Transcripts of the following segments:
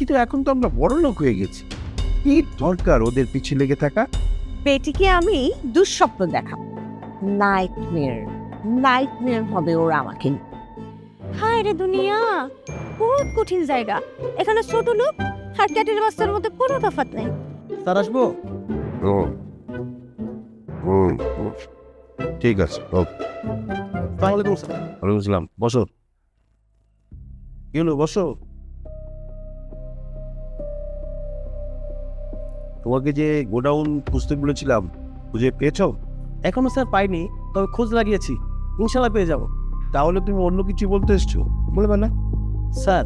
কিন্তু এখন তো আমরা বড় লোক হয়ে গেছি, কি দরকার ওদের পিছে লেগে থাকা? বেটিকে আমি দুঃস্বপ্ন দেখাবো, নাইটমেয়ার হবে ওরা আমাকে। হায় রে দুনিয়া, বহুত কঠিন জায়গা। এখানে ছোট লোক আর ক্যাটের বাচ্চার মধ্যে কোনো তফাৎ নেই। স্যার আসবো? ঠিক আছে, আসসালামু আলাইকুম স্যার। ওয়ালাইকুম আসসালাম। বসো। কি হলো, বসো। তোমাকে যে গোডাউন খুঁজতে বলেছিলাম, খুঁজে পেয়েছো? এখনো স্যার পাইনি, তবে খোঁজ লাগিয়েছি, ইনশাল্লাহ পেয়ে যাব। তাহলে তুমি অন্য কিছু বলতে এসছো, বলবে না? স্যার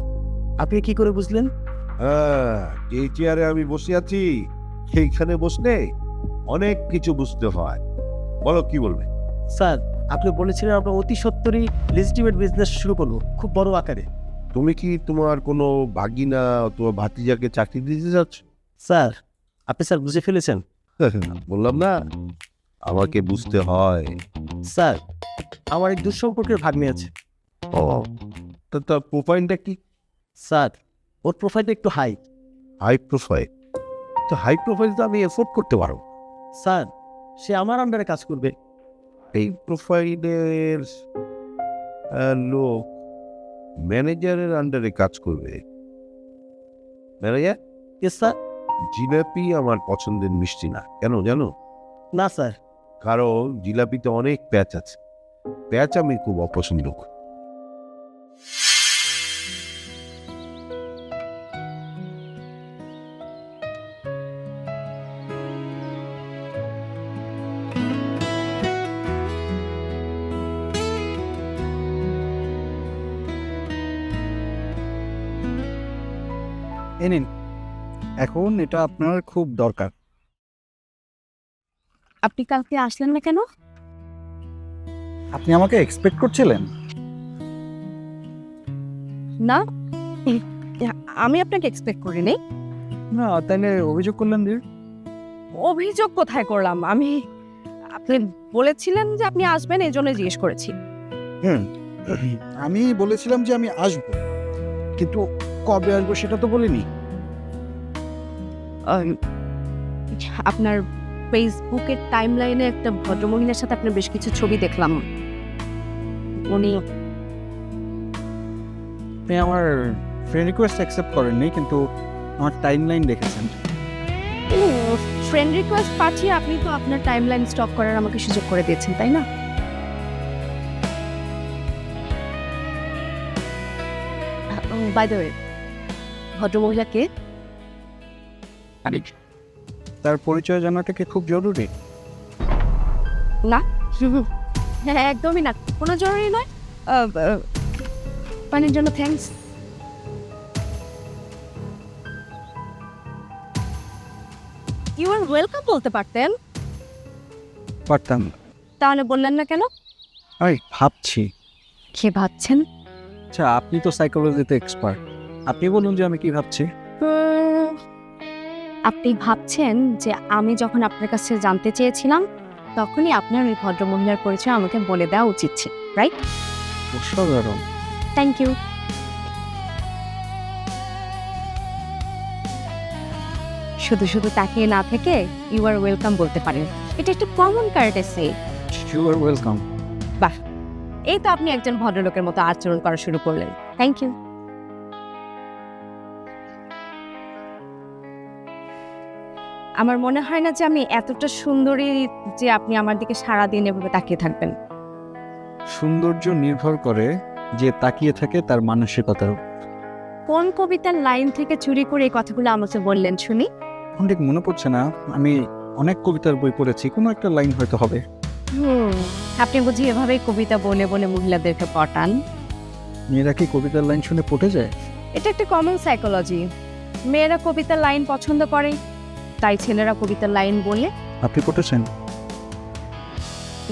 আপনি কি করে বুঝলেন? হ্যাঁ, এই চেয়ারে আমি বসে আছি, সেইখানে বসলে অনেক কিছু বুঝতে হয়। বলো, কি বলবে? স্যার আপনি বলেছিলেন আপনার অতি সত্তরই লেজিটিমেট বিজনেস শুরু করবো, খুব বড় আকারে। তুমি কি তোমার কোনো ভাগিনা অথবা ভাতিজাকে চাকরি দিতে চাচ্ছ? স্যার আপনি স্যার বুঝে ফেলেছেন। বললাম না, আমাকে বুঝতে হয়। স্যার আমার এক দুঃসম্পর্কের ভাগ্নে আছে। ও, তার প্রোফাইলটা কি? স্যার ওর প্রোফাইলটা একটু হাই। High profile? তো হাই প্রোফাইল তো আমি এফোর্ড করতে পারো। স্যার সে আমার আন্ডারে কাজ করবে। এই প্রোফাইলের লোক ম্যানেজারের আন্ডারে কাজ করবে। ম্যানেজার? Yes sir. জিলাপি আমার পছন্দের মিষ্টি না, কেন জানো? না স্যার। কারণ জিলাপিতে অনেক প্যাচ আছে, প্যাচ আমি খুব অপছন্দ করি। এ নিন, এখন এটা আপনার খুব দরকার। আপনি কালকে আসলেন না কেন? আপনি আমাকে এক্সপেক্ট করছিলেন? না, আমি আপনাকে এক্সপেক্ট করিনি। না, তাইলে অভিযোগ করলেন যে? অভিযোগ কোথায় করলাম আমি? আপনি বলেছিলেন যে আপনি আসবেন, এই জন্য জিজ্ঞেস করেছি। আমি বলেছিলাম যে আমি আসবো, কিন্তু কবে আসবো সেটা তো বলিনি। আপনার ফেসবুকের টাইমলাইনে একটা ভদ্রমহিলার সাথে আপনার বেশ কিছু ছবি দেখলাম। উনি আপনি আমার ফ্রেন্ড রিকোয়েস্ট অ্যাকসেপ্ট করেননি, কিন্তু আমার টাইমলাইন দেখেছেন। ফ্রেন্ড রিকোয়েস্ট পাঠিয়ে আপনি তো আপনার টাইমলাইন স্টপ করার আমাকে সুযোগ করে দিয়েছেন, তাই না? বাই দ্য ওয়ে, ভদ্রমহিলাকে তার পরিচয় জানাটা কি খুব জরুরি? না, হ্যাঁ একদমই না, কোনো জরুরি নয়। পানির জন্য থ্যাঙ্কস। ইউ আর ওয়েলকাম বলতে পারতেন। পারতাম। তাহলে বললেন না কেন? আমি ভাবছি। কি ভাবছেন? আচ্ছা, আপনি তো সাইকোলজিতে এক্সপার্ট, আপনি বলুন যে আমি কি ভাবছি। আপনি ভাবছেন যে আমি যখন আপনার কাছে জানতে চেয়েছিলাম, তখনই আপনার ওই ভদ্রমহিলার পরিচয় আমাকে বলে দেওয়া উচিত ছিল, রাইট? অসাধারণ। Thank you. শুধু শুধু তাকিয়ে না থেকে ইউ আর ওয়েলকাম বলতে পারেন, এটা একটা common courtesy. You are welcome. বাহ, এই তো আপনি একজন ভদ্রলোকের মতো আচরণ করা শুরু করলেন। Thank you. আমার মনে হয় না যে আমি এতটা সুন্দরী যে আপনি আমার দিকে সারাদিন এভাবে তাকিয়ে থাকবেন। সৌন্দর্য নির্ভর করে যে তাকিয়ে থাকে তার মানসিকতার উপর। কোন কবিতার লাইন থেকে চুরি করে এই কথাগুলো আমাকে বললেন শুনি? এখন ঠিক মনে পড়ছে না, আমি অনেক কবিতার বই পড়েছি, কোনো একটা লাইন হয়তো হবে। আপনি বুঝি এভাবেই কবিতা বলে বলে মহিলাদেরকে পটান? মেয়েরা কি কবিতার লাইন শুনে পটে যায়? এটা একটা কমন সাইকোলজি। মেয়েরা কবিতার লাইন পছন্দ করে, তাই ছেলেরা কবিতার লাইন বলে। আপনি পটেছেন?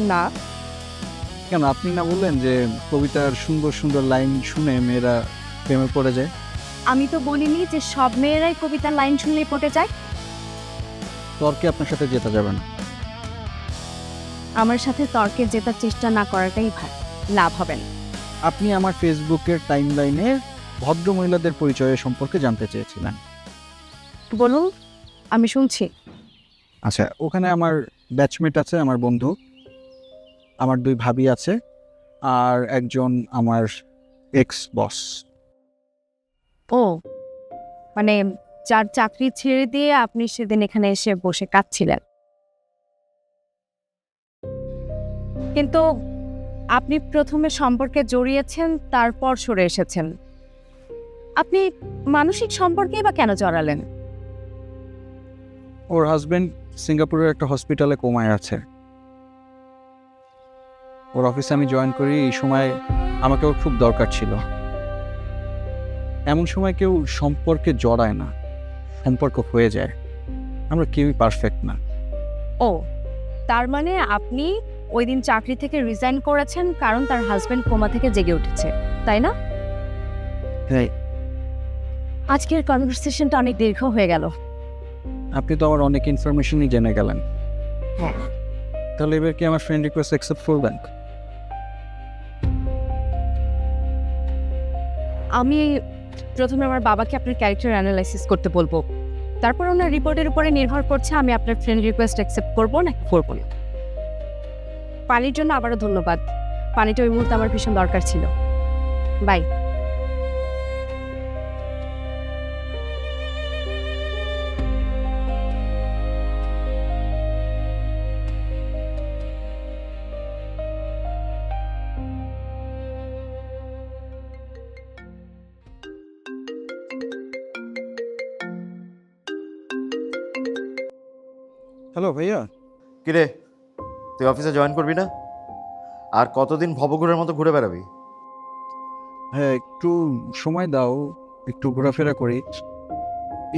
না। কেন, আপনি না বললেন যে কবিতার সুন্দর সুন্দর লাইন শুনে মেয়েরা প্রেমে পড়ে যায়? আমি তো বলিনি যে সব মেয়েরাই কবিতার লাইন শুনলেই পটে যায়। তর্কে আপনার সাথে জেতা যাবে না। আমার সাথে তর্কে জেতার চেষ্টা না করাটাই ভালো, লাভ হবে না। আপনি আমার ফেসবুকের টাইমলাইনে ভদ্র মহিলাদের পরিচয় সম্পর্কে জানতে চেয়েছিলেন। বলুন, আমি শুনছি। আচ্ছা, ওখানে আমার ব্যাচমেট আছে, আমার বন্ধু, আমার 2 ভাবি আছে, আর একজন আমার এক্স বস। ও, মানে যার চাকরি ছেড়ে দিয়ে আপনি সেদিন এখানে এসে বসে কাঁদছিলেন। কিন্তু আপনি প্রথমে সম্পর্কে জড়িয়েছেন, তারপর সরে এসেছেন। আপনি মানসিক সম্পর্কেই বা কেন জড়ালেন? ওর হাজবেন্ড সিঙ্গাপুরের একটা হসপিটালে কোমায় আছে। ওর অফিসে আমি জয়েন করি, এই সময় আমাকে ওর খুব দরকার ছিল। এমন সময় কেউ সম্পর্কে জড়ায় না, সম্পর্ক হয়ে যায়। আমরা কেউই পারফেক্ট না। ও, তার মানে আপনি ওই দিন চাকরি থেকে রিজাইন করেছেন কারণ তার হাজবেন্ড কোমা থেকে জেগে উঠেছে, তাই না? হ্যাঁ, আজকের কনভারসেশনটা অনেক দীর্ঘ হয়ে গেল। আপনি তো আমার অনেক ইনফরমেশনই জেনে গেলেন। হ্যাঁ। তাহলে এবার কি আমার ফ্রেন্ড রিকোয়েস্ট অ্যাকসেপ্ট করবেন? আমি প্রথমে আমার বাবাকে আপনার ক্যারেক্টার অ্যানালাইসিস করতে বলবো, তারপর ওনার রিপোর্টের উপরে নির্ভর করছে আমি আপনার ফ্রেন্ড রিকোয়েস্ট অ্যাকসেপ্ট করবো নাকি করবো না। পানির জন্য আবারও ধন্যবাদ। পানিটা ওই মুহূর্তে আমার ভীষণ দরকার ছিল। বাই। হ্যালো ভাইয়া। কিরে, তুই অফিসে জয়েন করবি না? আর কতদিন ভবঘুরের মতো ঘুরে বেড়াবি? হ্যাঁ, একটু সময় দাও, একটু ঘোরাফেরা করি।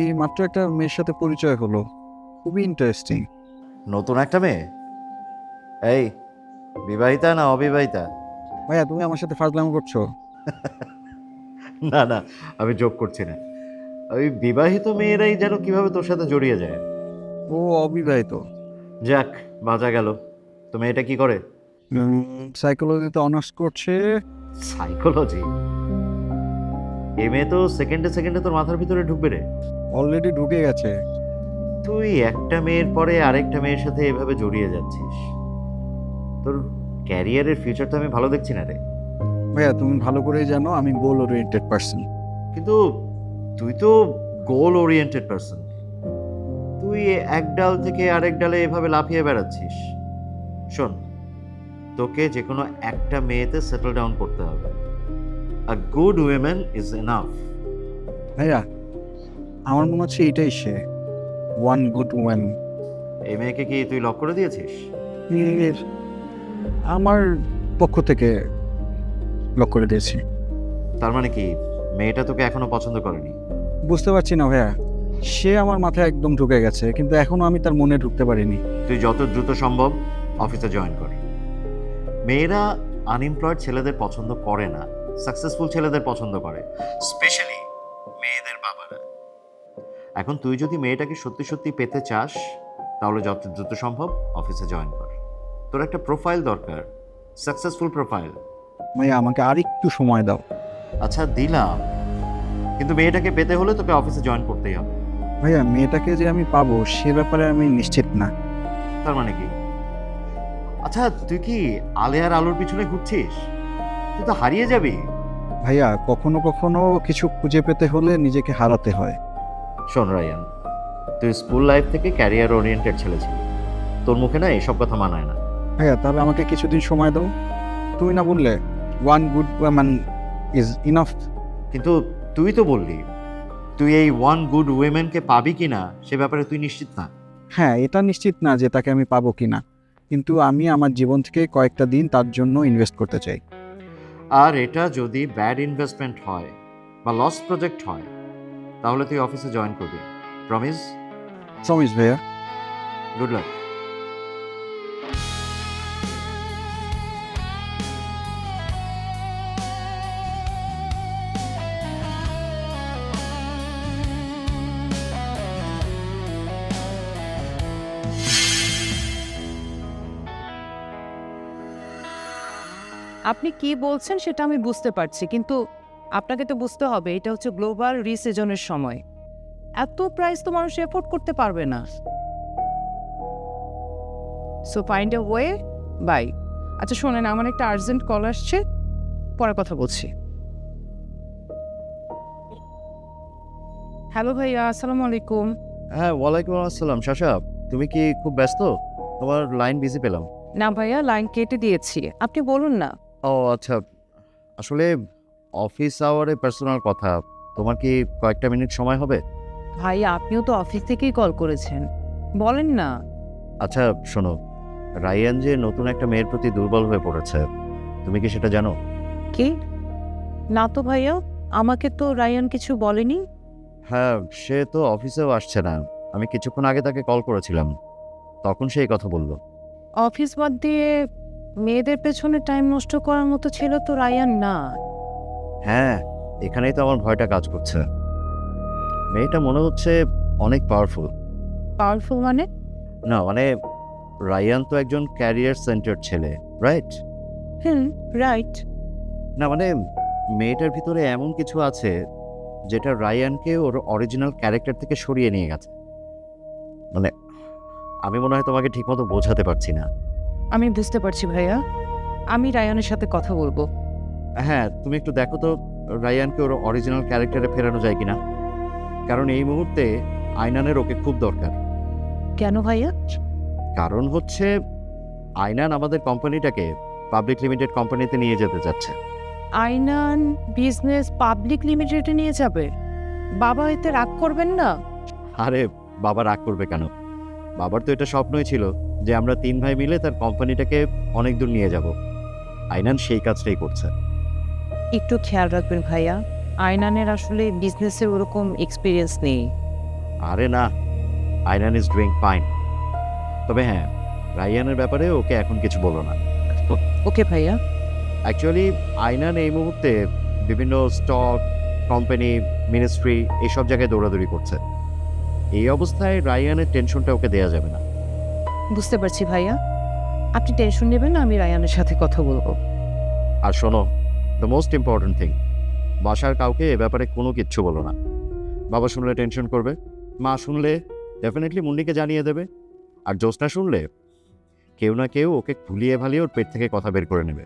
এই মাত্র একটা মেয়ের সাথে পরিচয় হলো, খুবই ইন্টারেস্টিং। নতুন একটা মেয়ে? এই, বিবাহিতা না অবিবাহিতা? ভাইয়া, তুমি আমার সাথে ফাজলামো করছো? না না, আমি যোগ করছি না। ওই বিবাহিত মেয়েরাই যেন কিভাবে তোর সাথে জড়িয়ে যায়। ও অবিবাহিত। যাক, বাঁচা গেল। তো মেয়েটা কি করে? সাইকোলজিতে অনার্স করছে। সাইকোলজি? এই মেয়ে তো সেকেন্ডে সেকেন্ডে তোর মাথার ভিতরে ঢুকবে রে। অলরেডি ঢুকে গেছে। তুই একটা মেয়ের পরে আরেকটা মেয়ের সাথে এভাবে জড়িয়ে যাচ্ছিস, তোর ক্যারিয়ারের ফিউচার তো আমি ভালো দেখছি না রে। ভাইয়া, তুমি ভালো করেই জানো আমি গোল ওরিয়েন্টেড পার্সন। কিন্তু তুই তো গোল ওরিয়েন্টেড পারসন, তুই এক ডাল থেকে আরেক ডালে এভাবে লাফিয়ে বেড়াচ্ছিস। শোন, তোকে যে কোনো একটা মেয়েতে সেটেল ডাউন করতে হবে। A good women is enough. ভাইয়া, আমার মনে হচ্ছে এটাই সে, ওয়ান গুড ওয়ান। এই মেয়েকে কি তুই লক করে দিয়েছিস? আমার পক্ষ থেকে লক করে দিয়েছি। তার মানে কি মেয়েটা তোকে এখনো পছন্দ করেনি? বুঝতে পারছি না ভাইয়া, সে আমার মাথায় একদম ঢুকে গেছে, কিন্তু এখনো আমি তার মনে ঢুকতে পারিনি। তুই যত দ্রুত সম্ভব অফিসে জয়েন কর। মেয়েরা আনএমপ্লয়েড ছেলেদের পছন্দ করে না, সাকসেসফুল ছেলেদের পছন্দ করে, স্পেশালি মেয়েদের বাবারা। এখন তুই যদি মেয়েটাকে সত্যি সত্যি পেতে চাস, তাহলে যত দ্রুত সম্ভব অফিসে জয়েন কর। তোর একটা প্রোফাইল দরকার, সাকসেসফুল প্রোফাইল। ভাইয়া, আমাকে আর একটু সময় দাও। আচ্ছা দিলাম, কিন্তু মেয়েটাকে পেতে হলে তোকে অফিসে জয়েন করতেই হবে। ভাইয়া, মেয়েটাকে যে আমি পাবো সে ব্যাপারে আমি নিশ্চিত না। তার মানে কি? আচ্ছা, তুই কি আলেয়ার আলোর পিছনে ঘুরছিস? তুই তো হারিয়ে যাবি। ভাইয়া, কখনো কখনো কিছু খুঁজে পেতে হলে নিজেকে হারাতে হয়। শোন রায়ান, তুই স্কুল লাইফ থেকে ক্যারিয়ার ওরিয়েন্টেড ছেলে ছিলি, তোর মুখে না এসব কথা মানায় না। ভাইয়া, তাহলে আমাকে কিছুদিন সময় দাও। তুমি না বললে one good one is enough? কিন্তু তুই তো বললি তুই এই ওয়ান গুড উইমেনকে পাবি কিনা সে ব্যাপারে তুই নিশ্চিত না। হ্যাঁ, এটা নিশ্চিত না যে তাকে আমি পাবো কিনা, কিন্তু আমি আমার জীবন থেকে কয়েকটা দিন তার জন্য ইনভেস্ট করতে চাই। আর এটা যদি ব্যাড ইনভেস্টমেন্ট হয় বা লস প্রজেক্ট হয়, তাহলে তুই অফিসে জয়েন করবি। প্রমিস? প্রমিস ভাইয়া। Good luck. আপনি কি বলছেন সেটা আমি বুঝতে পারছি, কিন্তু আপনাকে তো বুঝতে হবে এটা হচ্ছে গ্লোবাল রিসিজনের সময়। এত প্রাইস তো মানুষ এফোর্ড করতে পারবে না। So find a way bye. আচ্ছা শোনেন, আমার একটা আর্জেন্ট কল আসছে, পরে কথা বলছি। হ্যালো ভাইয়া, আসসালামু আলাইকুম। হ্যাঁ, ওয়ালাইকুম আসসালাম। শাশা, তুমি কি খুব ব্যস্ত? তোমার লাইন বিজি পেলাম। না ভাইয়া, লাইন কেটে দিয়েছি, আপনি বলুন না। ও আচ্ছা, আসলে অফিস আওয়ারে পার্সোনাল কথা। তোমার কি কয়েকটা মিনিট সময় হবে? ভাইয়া আপনিও তো অফিস থেকেই কল করেছেন, বলেন না। আচ্ছা শোনো, রায়ান যে নতুন একটা মেয়ের প্রতি দুর্বল হয়ে পড়েছে, তুমি কি সেটা জানো? কি? না তো ভাইয়া, আমাকে তো রায়ান কিছু বলেনি। হ্যাঁ, সে তো অফিসেও আসছে না। আমি কিছুক্ষণ আগে তাকে কল করেছিলাম, তখন সেই কথা বললো। অফিস বাদ দিয়ে মেয়েদের পেছনে টাইম নষ্ট করার মতো ছিল তো রায়ান না। হ্যাঁ, এখানেই তো আমার ভয়টা কাজ করছে। মেয়েটা মনে হচ্ছে অনেক পাওয়ারফুল। পাওয়ারফুল মানে? না মানে, রায়ান তো একজন ক্যারিয়ার সেন্টার ছেলে, রাইট? রাইট। না মানে, মেয়েটার ভিতরে এমন কিছু আছে যেটা রায়ানকে ওর অরিজিনাল ক্যারেক্টার থেকে সরিয়ে নিয়ে গেছে। মানে, আমি মনে হয় তোমাকে ঠিকমতো বোঝাতে পারছি না। আমি বুঝতে পারছি ভাইয়া, আমি রায়ানের সাথে কথা বলবো। হ্যাঁ, তুমি একটু দেখো তো রায়ানকে ওর অরিজিনাল ক্যারেক্টারে ফেরানো যায় কিনা, কারণ এই মুহূর্তে আয়নানের ওকে খুব দরকার। কেন ভাইয়া? কারণ হচ্ছে আয়নান আমাদের কোম্পানিটাকে পাবলিক লিমিটেড কোম্পানিতে নিয়ে যেতে চাচ্ছে। আইনান বিজনেস পাবলিক লিমিটেডে নিয়ে যাবে? বাবা এতে রাগ করবেন না? আরে বাবা রাগ করবে কেন? বাবার তো এটা স্বপ্নই ছিল যে আমরা 3 ভাই মিলে তার কোম্পানিটাকে অনেক দূর নিয়ে যাব। আয়নান সেই কাজটাই করছে। একটু খেয়াল রাখবেন ভাইয়া, আইনানের আসলে বিজনেসে ওরকম এক্সপিরিয়েন্স নেই। আরে না, আয়নান ইজ ডুইং ফাইন। তবে হ্যাঁ, রায়ানের ব্যাপারে ওকে এখন কিছু বলো না। ওকে ভাইয়া। অ্যাকচুয়ালি আয়নান এই মুহূর্তে বিভিন্ন স্টক, কোম্পানি, মিনিস্ট্রি এইসব জায়গায় দৌড়াদৌড়ি করছে। এই অবস্থায় রায়ানের টেনশনটা ওকে দেয়া যাবে না। বুঝতে পারছি ভাইয়া, আপনি টেনশন নেবেন না, আমি রায়ানের সাথে কথা বলবো। আর শোনো, দ্য মোস্ট ইম্পর্টেন্ট থিং, বাসার কাউকে এ ব্যাপারে কোনো কিচ্ছু বলো না। বাবা শুনলে টেনশন করবে, মা শুনলে ডেফিনেটলি মুন্নিকে জানিয়ে দেবে, আর জ্যোৎস্না শুনলে কেউ না কেউ ওকে ভুলিয়ে ভালিয়ে ওর পেট থেকে কথা বের করে নেবে।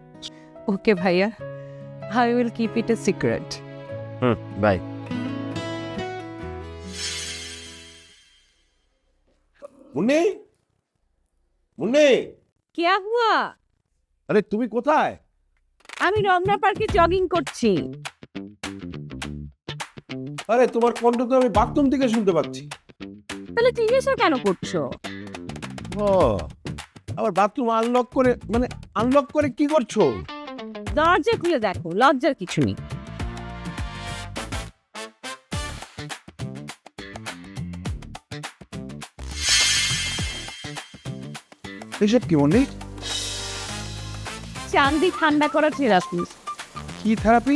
ওকে ভাইয়া, I will keep it a secret. Bye. Munni, Munni, क्या हुआ? আরে তুমি কোথায়? আমি রমনা পার্কে জগিং করছি। আরে তোমার কণ্ঠ তো আমি বাথরুম থেকে শুনতে পাচ্ছি। তাহলে জিজ্ঞাসা কেন করছো? ও, আবার বাথরুম আনলক করে, মানে আনলক করে কি করছো? দরজা খুলে দেখো, লজ্জার কিছু নেই। এসব কি মুন্নি? চান্দি ঠান্ডা করা থেরাপি। কি থেরাপি?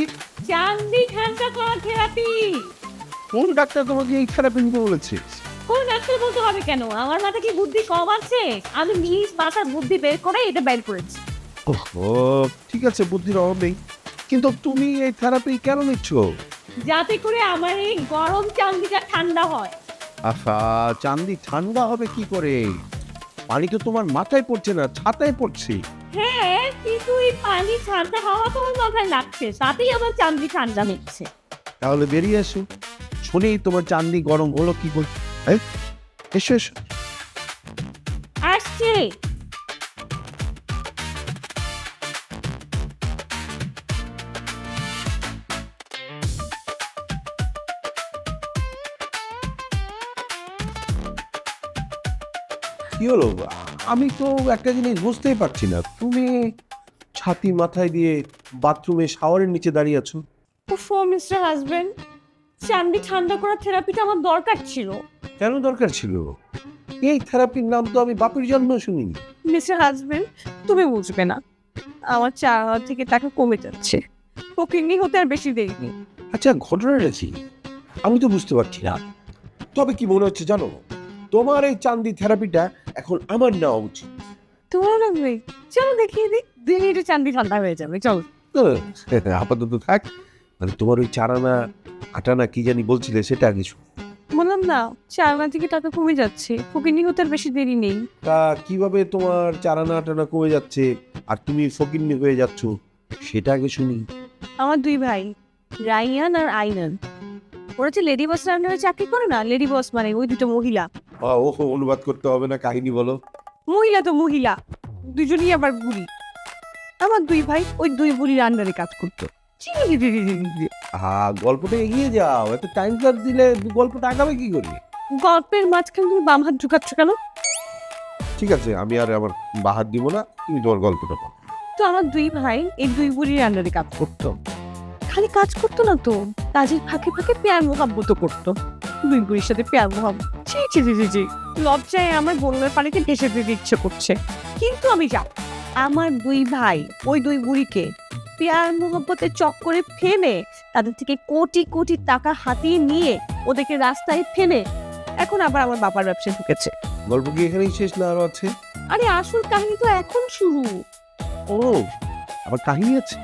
চান্দি ঠান্ডা করা থেরাপি। কোন ডাক্তার তোমাকে এই থেরাপি নিতে বলেছে? কোন ডাক্তার বলতে হবে কেন? আমার মাথা কি বুদ্ধি কম আছে? আমি নিজ মাথার বুদ্ধি বের করে এটা বের করেছি। ও ঠিক আছে, বুদ্ধির অভাব নেই, কিন্তু তুমি এই থেরাপি কেন নিচ্ছ? যাতে করে আমার এই গরম চান্দিটা ঠান্ডা হয়। আহা, চান্দি ঠান্ডা হবে কি করে? পানি তো তোমার মাথায় পড়ছে না, ছাতায় পড়ছে। হ্যাঁ, কিন্তু এই পানি ঠান্ডা হাওয়া তোমার মাথায় লাগছে, তাতেই আমার চান্দি ঠান্ডা হচ্ছে। তাহলে বেরিয়ে এসো, শুনি তোমার চান্দি গরম হলো কি করে। এই, এসো এসো। আসছে। কি হলো? আমি তো একটা জিনিস বুঝতেই পারছি না, তুমি ছাতি মাথায় দিয়ে বাথরুমে শাওয়ারের নিচে দাঁড়িয়ে আছো। ওফো মিস্টার হাজবেন্ড, চান্দি ঠান্ডা করার থেরাপিটা আমার দরকার ছিল। কেন দরকার ছিল? এই থেরাপির নাম তো আমি বাপের জন্ম শুনিনি। মিস্টার হাজবেন্ড, তুমি বুঝবে না, আমার চা থেকে টাকা কমে যাচ্ছে। ফকিন্নি হতে আর বেশি দেরি নেই। আচ্ছা, ঘটনাটা কি আমি তো বুঝতে পারছি না। তবে কি মনে হচ্ছে জানো, তোমার এই চান্দি থেরাপিটা এখন আমার নেওয়া উচিত। তোমার লাগবে? চলো দেখিয়ে দিই, দিন এটা চান্দি ঠান্ডা হয়ে যাবে। চলো। আপাতত থাক, মানে তোমার ওই 4 আনা 8 আনা কি জানি বলছিলে সেটা আগে শুনি। বললাম না 4 আনা থেকে টাকা কমে যাচ্ছে, ফকিনি হতে আর বেশি দেরি নেই। তা কিভাবে তোমার 4 আনা 8 আনা কমে যাচ্ছে আর তুমি ফকিন্নি হয়ে যাচ্ছ সেটা আগে শুনি। আমার 2 ভাই রাইয়ান আর আইনান, ওরা যে লেডি বস রান্নারে চাকরি করে না, লেডি বস মানে ওই দুটো মহিলা। ওহো, অনুবাদ করতে হবে না, কাহিনী বলো। মহিলা তো মহিলা, দুজনই আবার বুড়ি। আমার 2 ভাই ওই 2 বুড়ির আন্ডারে কাজ করতো। গল্পটা এগিয়ে যাও, এত টাইম কাট দিলে গল্পটা আগাবে কি করে? গল্পের মাঝখানে তুমি বাম হাত ঢুকাচ্ছ কেন? ঠিক আছে, আমি আর আমার বাহার দিব না, তুমি তোমার গল্পটা বলো। তো আমার 2 ভাই এই 2 বুড়ির আন্ডারে কাজ করতো। খালি কাজ করতো না তো, কাজের ফাঁকে ফাঁকে পেয়ার মোহাব্বত করতো। 2 বুড়ির সাথে পেয়ার মোহাব্বত, ছি লজ্জায় আমার বন্যার পানিতে ভেসে দিতে ইচ্ছে করছে। কিন্তু আমি যাব, আমার 2 ভাই ওই 2 বুড়িকে পেয়ার মোহাব্বতের চক্করে ফেলে তাদের থেকে কোটি কোটি টাকা হাতিয়ে নিয়ে ওদেরকে রাস্তায় ফেলে এখন আবার আমার বাবার ব্যবসায় ঢুকেছে। গল্প কি এখানেই শেষ না আরো আছে? আরে আসল কাহিনী তো এখন শুরু। ও, আবার কাহিনী আছে?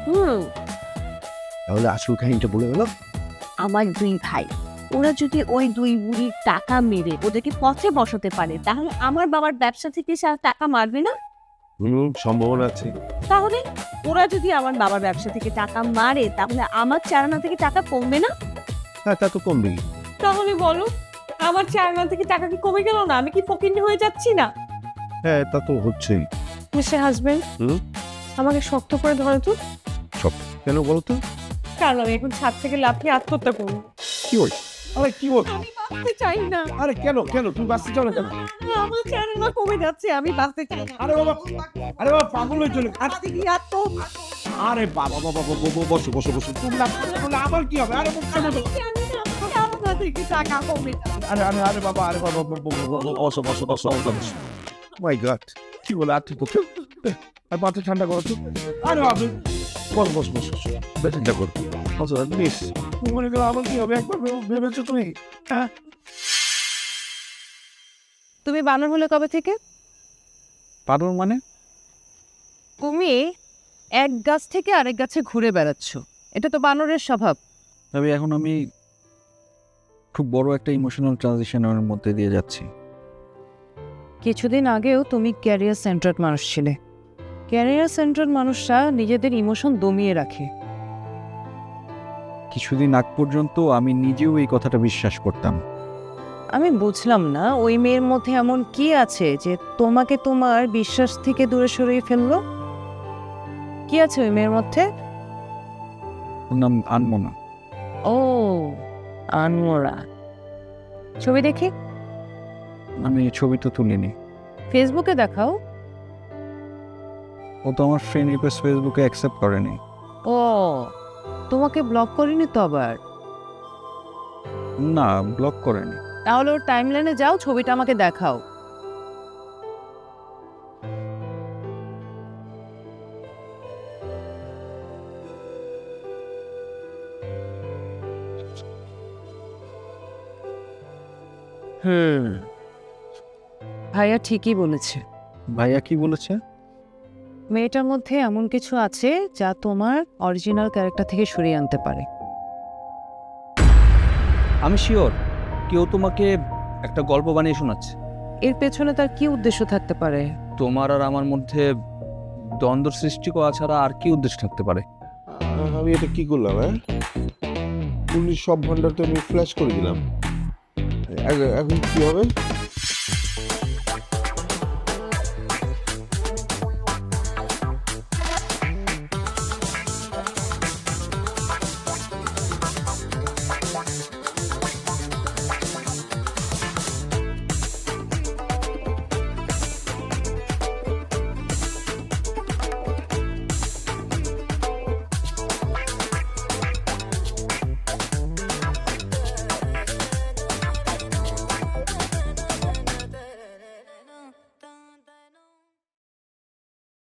তাহলে আসল কাহিনীটা বলে গেল। আমার 2 ভাই ওরা যদি ওই 2 বুড়ির টাকা মেরে ওদেরকে পথে বসাতে পারে, তাহলে আমার বাবার ব্যবসা থেকে সে আর টাকা মারবে না। সম্ভাবনা আছে। তাহলে ওরা যদি আমার বাবার ব্যবসা থেকে টাকা মারে, তাহলে আমার 4 আনা থেকে টাকা কমবে না? হ্যাঁ, তা তো কমবেই। তাহলে বলো, আমার 4 আনা থেকে টাকা কি কমে গেল না? আমি কি ফকিন্নি হয়ে যাচ্ছি না? হ্যাঁ, তা তো হচ্ছেই। মিস্টার হাজবেন্ড, হুম? আমাকে শক্ত করে ধরে তো। সব কেন বলো তো? কারণ আমি এখন ছাদ থেকে লাফিয়ে আত্মহত্যা করবো। কি হই? আরে কি হই? আমি বাঁচতে চাই না। আরে কেন তুমি বাঁচতে চাও না কেন? আমার 4 আনা কমে যাচ্ছে, আমি বাঁচতে চাই না। আরে বাবা পাগল হয়ে চলে। আরে বাবা বসো তুমি না বলে আমার কি হবে? আরে টাকা কমে আরে বাবা বসো। মাই গড, কি বলে আর ঠিক আর মাথা ঠান্ডা করো তো। আরে বাবা বস চিন্তা করো। বসো মিস, মনে করো আমার কি হবে একবার ভেবেছো তুমি? হ্যাঁ, তুমি বানর হলে কবে থেকে? পারুন মানে? তুমি এক গাছ থেকে আরেক গাছে ঘুরে বেড়াচ্ছ, এটা তো বানরের স্বভাব। তবে এখন আমি খুব বড় একটা ইমোশনাল ট্রানজিশনের মধ্যে দিয়ে যাচ্ছি। কিছুদিন আগেও তুমি ক্যারিয়ার সেন্টার্ড মানুষ ছিলে। ক্যারিয়ার সেন্টার্ড মানুষরা নিজেদের ইমোশন দমিয়ে রাখে। কিছুদিন আগ পর্যন্ত আমি নিজেও এই কথাটা বিশ্বাস করতাম। আমি বুঝলাম না ওই মেয়ের মধ্যে এমন কি আছে যে তোমাকে তোমার বিশ্বাস থেকে দূরে সরিয়ে ফেললো। কি আছে ওই মেয়ের মধ্যে? ওর নাম আনমনা। ও, আনমোরা। ছবি দেখি। আমি ছবি তো তুলিনি। ফেসবুকে দেখাও। ও তো আমার ফ্রেন্ড রিকোয়েস্ট ফেসবুকে অ্যাকসেপ্ট করেনি। ও, তোমাকে ব্লক করেনি তো আবার? না, ব্লক করেনি। তাহলে ওর টাইমলাইনে যাও, ছবিটা আমাকে দেখাও। ভাইয়া ঠিকই বলেছে। ভাইয়া কি বলেছে? মেয়েটার মধ্যে এমন কিছু আছে যা তোমার অরিজিনাল ক্যারেক্টার থেকে সরিয়ে আনতে পারে। আমি শিওর কেউ তোমাকে একটা গল্প বানিয়ে শোনাচ্ছে। এর পেছনে তার কি উদ্দেশ্য থাকতে পারে? তোমার আর আমার মধ্যে দ্বন্দ্ব সৃষ্টি করা ছাড়া আর কি উদ্দেশ্য থাকতে পারে? আমি এটা কি করলাম? হ্যাঁ, পুলিশ সব ভান্ডার তো আমি ফ্ল্যাশ করে দিলাম। এখন কি হবে?